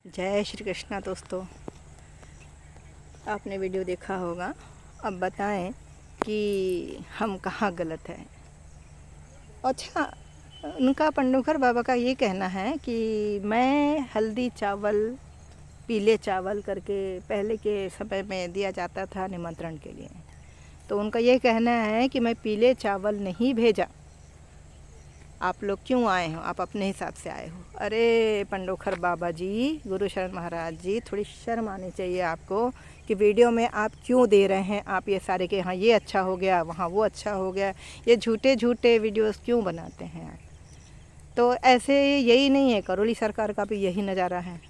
जय श्री कृष्णा दोस्तों, आपने वीडियो देखा होगा। अब बताएं कि हम कहाँ गलत हैं। अच्छा, उनका पंडोखर बाबा का ये कहना है कि मैं हल्दी चावल पीले चावल करके पहले के समय में दिया जाता था निमंत्रण के लिए। तो उनका ये कहना है कि मैं पीले चावल नहीं भेजा, आप लोग क्यों आए हो, आप अपने हिसाब से आए हो। अरे पंडोखर बाबा जी, गुरु शरण महाराज जी, थोड़ी शर्म आनी चाहिए आपको कि वीडियो में आप क्यों दे रहे हैं। आप ये सारे के हाँ ये अच्छा हो गया, वहाँ वो अच्छा हो गया, ये झूठे झूठे वीडियोस क्यों बनाते हैं आप। तो ऐसे यही नहीं है, करौली सरकार का भी यही नज़ारा है।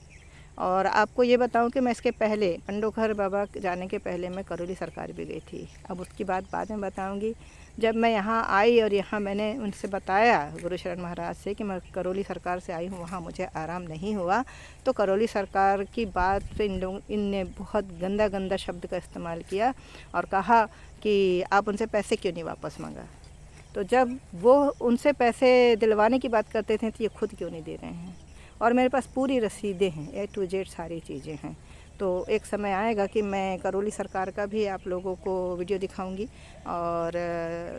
और आपको ये बताऊं कि मैं इसके पहले पंडोखर बाबा जाने के पहले मैं करौली सरकार भी गई थी। अब उसकी बात बाद में बताऊंगी। जब मैं यहाँ आई और यहाँ मैंने उनसे बताया गुरु शरण महाराज से कि मैं करौली सरकार से आई हूँ, वहाँ मुझे आराम नहीं हुआ, तो करौली सरकार की बात पे इनने बहुत गंदा गंदा शब्द का इस्तेमाल किया और कहा कि आप उनसे पैसे क्यों नहीं वापस मांगा। तो जब वो उनसे पैसे दिलवाने की बात करते थे तो ये खुद क्यों नहीं दे रहे हैं। और मेरे पास पूरी रसीदें हैं, A to Z सारी चीज़ें हैं। तो एक समय आएगा कि मैं करौली सरकार का भी आप लोगों को वीडियो दिखाऊंगी, और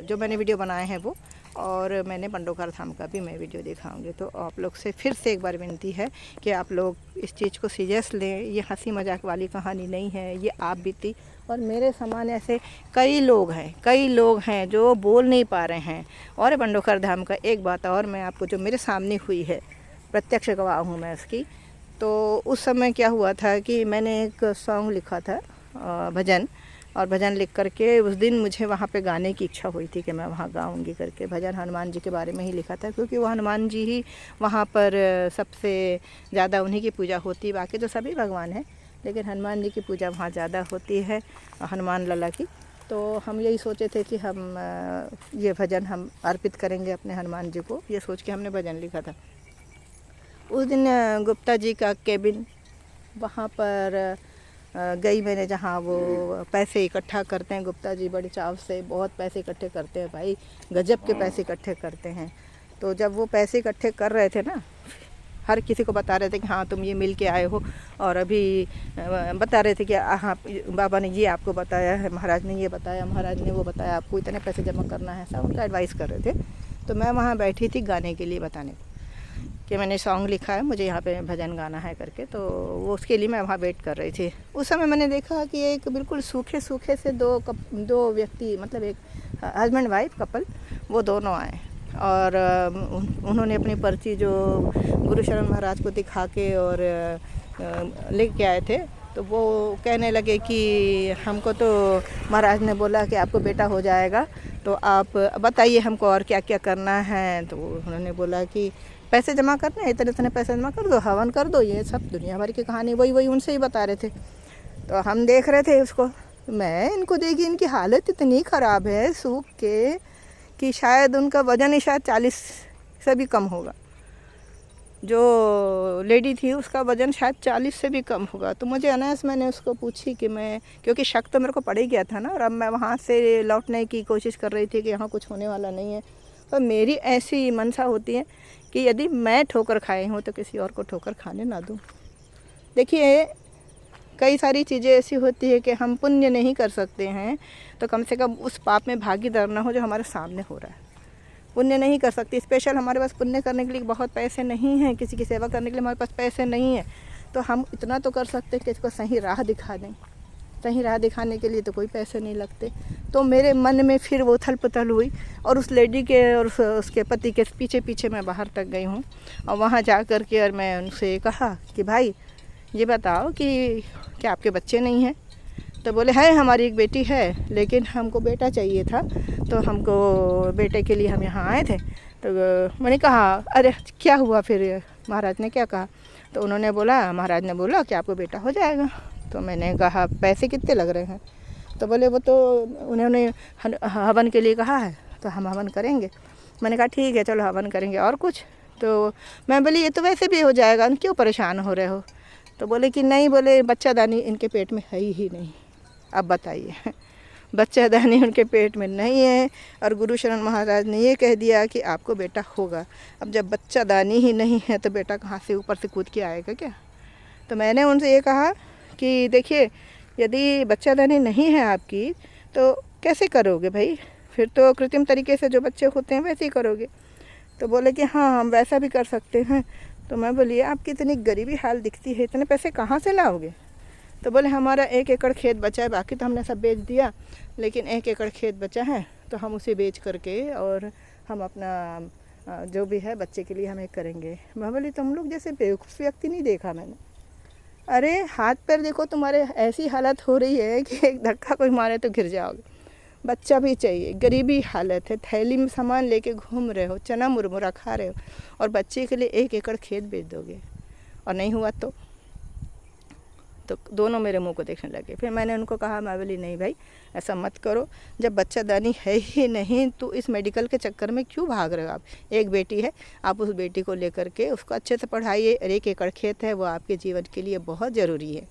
जो मैंने वीडियो बनाए हैं वो, और मैंने पंडोखर धाम का भी मैं वीडियो दिखाऊंगी। तो आप लोग से फिर से एक बार विनती है कि आप लोग इस चीज़ को सीरियस लें। ये हंसी मजाक वाली कहानी नहीं है, ये आप बीती और मेरे समान ऐसे कई लोग हैं जो बोल नहीं पा रहे हैं। और पंडोखर धाम का एक बात और मैं आपको, जो मेरे सामने हुई है, प्रत्यक्ष गवाह हूँ मैं इसकी। तो उस समय क्या हुआ था कि मैंने एक सॉन्ग लिखा था, भजन, और भजन लिख करके उस दिन मुझे वहाँ पे गाने की इच्छा हुई थी कि मैं वहाँ गाऊंगी करके। भजन हनुमान जी के बारे में ही लिखा था, क्योंकि वो हनुमान जी ही वहाँ पर सबसे ज़्यादा उन्हीं की पूजा होती। बाकी तो सभी भगवान हैं, लेकिन हनुमान जी की पूजा वहाँ ज़्यादा होती है, हनुमान लला की। तो हम यही सोचे थे कि हम ये भजन हम अर्पित करेंगे अपने हनुमान जी को, ये सोच के हमने भजन लिखा था। उस दिन गुप्ता जी का केबिन, वहाँ पर गई मैंने, जहाँ वो पैसे इकट्ठा करते हैं। गुप्ता जी बड़े चाव से बहुत पैसे इकट्ठे करते हैं भाई, गजब के पैसे इकट्ठे करते हैं। तो जब वो पैसे इकट्ठे कर रहे थे ना, हर किसी को बता रहे थे कि हाँ तुम ये मिल के आए हो, और अभी बता रहे थे कि हाँ बाबा ने ये आपको बताया है, महाराज ने ये बताया, महाराज ने वो बताया, आपको इतने पैसे जमा करना है, सब उनका एडवाइस कर रहे थे। तो मैं वहाँ बैठी थी गाने के लिए, बताने कि मैंने सॉन्ग लिखा है, मुझे यहाँ पे भजन गाना है करके। तो वो उसके लिए मैं वहाँ वेट कर रही थी। उस समय मैंने देखा कि एक बिल्कुल सूखे सूखे से दो व्यक्ति, मतलब एक हस्बैंड वाइफ कपल, वो दोनों आए और उन्होंने अपनी पर्ची जो गुरु शरण महाराज को दिखा के और लेके आए थे। तो वो कहने लगे कि हमको तो महाराज ने बोला कि आपको बेटा हो जाएगा, तो आप बताइए हमको और क्या क्या करना है। तो उन्होंने बोला कि पैसे जमा करने हैं, इतने इतने पैसे जमा कर दो, हवन कर दो, ये सब दुनिया भर की कहानी वही उनसे ही बता रहे थे। तो हम देख रहे थे उसको, मैं इनको देखी, इनकी हालत इतनी ख़राब है सूख के कि शायद उनका वज़न ही शायद 40 से भी कम होगा। जो लेडी थी उसका वज़न शायद 40 से भी कम होगा। तो मुझे अनायास मैंने उसको पूछी कि मैं, क्योंकि शक तो मेरे को पड़ ही गया था ना, और अब मैं वहाँ से लौटने की कोशिश कर रही थी कि यहाँ कुछ होने वाला नहीं है। पर मेरी ऐसी मनसा होती है कि यदि मैं ठोकर खाई हूँ तो किसी और को ठोकर खाने ना दूँ। देखिए, कई सारी चीज़ें ऐसी होती है कि हम पुण्य नहीं कर सकते हैं, तो कम से कम उस पाप में भागीदार ना हो जो हमारे सामने हो रहा है। पुण्य नहीं कर सकती, स्पेशल हमारे पास पुण्य करने के लिए बहुत पैसे नहीं हैं, किसी की सेवा करने के लिए हमारे पास पैसे नहीं हैं, तो हम इतना तो कर सकते हैं कि इसको सही राह दिखा दें। सही राह दिखाने के लिए तो कोई पैसे नहीं लगते। तो मेरे मन में फिर वो उथल पुथल हुई, और उस लेडी के और उसके पति के पीछे पीछे मैं बाहर तक गई हूँ। और वहाँ जा कर के और मैं उनसे कहा कि भाई ये बताओ कि क्या आपके बच्चे नहीं हैं। तो बोले है हमारी एक बेटी है, लेकिन हमको बेटा चाहिए था, तो हमको बेटे के लिए हम यहाँ आए थे। तो मैंने कहा अरे क्या हुआ फिर, महाराज ने क्या कहा। तो उन्होंने बोला, महाराज ने बोला कि आपको बेटा हो जाएगा। तो मैंने कहा पैसे कितने लग रहे हैं। तो बोले वो तो उन्होंने हवन के लिए कहा है, तो हम हवन करेंगे। मैंने कहा ठीक है चलो हवन करेंगे, और कुछ। तो मैं बोली ये तो वैसे भी हो जाएगा, क्यों परेशान हो रहे हो। तो बोले कि नहीं, बोले बच्चादानी इनके पेट में है ही नहीं। अब बताइए, बच्चादानी उनके पेट में नहीं है, और गुरु शरण महाराज ने ये कह दिया कि आपको बेटा होगा। अब जब बच्चादानी ही नहीं है तो बेटा कहाँ से ऊपर से कूद के आएगा क्या। तो मैंने उनसे ये कहा कि देखिए, यदि बच्चादानी नहीं है आपकी तो कैसे करोगे भाई, फिर तो कृत्रिम तरीके से जो बच्चे होते हैं वैसे ही करोगे। तो बोले कि हाँ, हम वैसा भी कर सकते हैं। तो मैं बोली, आपकी इतनी गरीबी हाल दिखती है, इतने पैसे कहाँ से लाओगे? तो बोले, हमारा 1 एकड़ खेत बचा है, बाकी तो हमने सब बेच दिया, लेकिन 1 एकड़ खेत बचा है तो हम उसे बेच करके और हम अपना जो भी है बच्चे के लिए हम एक करेंगे। मैं बोली, तुम लोग जैसे बेवकूफ़ व्यक्ति नहीं देखा मैंने। अरे हाथ पैर देखो, तुम्हारे ऐसी हालत हो रही है कि एक धक्का कोई मारे तो गिर जाओगे। बच्चा भी चाहिए, गरीबी हालत है, थैली में सामान लेके घूम रहे हो, चना मुरमुरा खा रहे हो, और बच्चे के लिए 1 एकड़ खेत बेच दोगे, और नहीं हुआ तो दोनों मेरे मुंह को देखने लगे। फिर मैंने उनको कहा, मैं बोली, नहीं भाई, ऐसा मत करो, जब बच्चादानी है ही नहीं तो इस मेडिकल के चक्कर में क्यों भाग रहे हो आप? एक बेटी है, आप उस बेटी को लेकर के उसको अच्छे से पढ़ाइए, 1 एकड़ खेत है, वो आपके जीवन के लिए बहुत ज़रूरी है।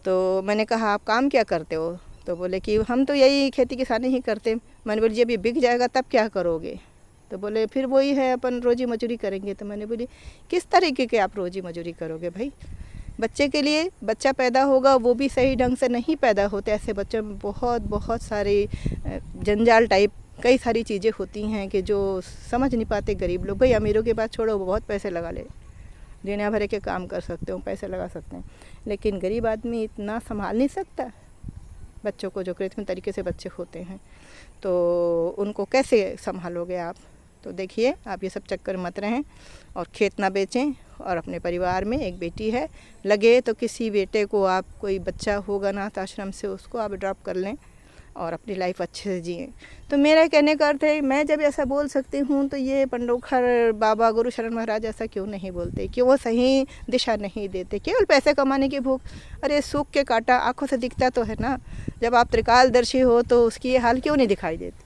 तो मैंने कहा, आप काम क्या करते हो? तो बोले कि हम तो यही खेती किसानी ही करते। मैंने बोली, जब ये बिक जाएगा तब क्या करोगे? तो बोले, फिर वही है, अपन रोजी मजूरी करेंगे। तो मैंने बोली, किस तरीके के आप रोजी मजूरी करोगे भाई? बच्चे के लिए बच्चा पैदा होगा, वो भी सही ढंग से नहीं पैदा होते। ऐसे बच्चों में बहुत सारे जंजाल टाइप कई सारी चीज़ें होती हैं कि जो समझ नहीं पाते गरीब लोग। भाई अमीरों के पास छोड़ो, वो बहुत पैसे लगा ले, दुनिया भर के काम कर सकते हो, पैसे लगा सकते हैं, लेकिन गरीब आदमी इतना संभाल नहीं सकता बच्चों को। जो कृत्रिम तरीके से बच्चे होते हैं तो उनको कैसे संभालोगे आप? तो देखिए, आप ये सब चक्कर मत रहें और खेत ना बेचें, और अपने परिवार में एक बेटी है, लगे तो किसी बेटे को आप, कोई बच्चा होगा अनाथ आश्रम से, उसको आप ड्रॉप कर लें और अपनी लाइफ अच्छे से जिएं। तो मेरा कहने का अर्थ है, मैं जब ऐसा बोल सकती हूँ तो ये पंडोखर बाबा गुरु शरण महाराज ऐसा क्यों नहीं बोलते? क्यों वो सही दिशा नहीं देते? केवल पैसे कमाने की भूख। अरे सूख के कांटा आँखों से दिखता तो है ना। जब आप त्रिकालदर्शी हो तो उसकी ये हाल क्यों नहीं दिखाई देती?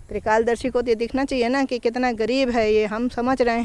त्रिकालदर्शी को तो ये दिखना चाहिए ना कि कितना गरीब है ये, हम समझ रहे हैं।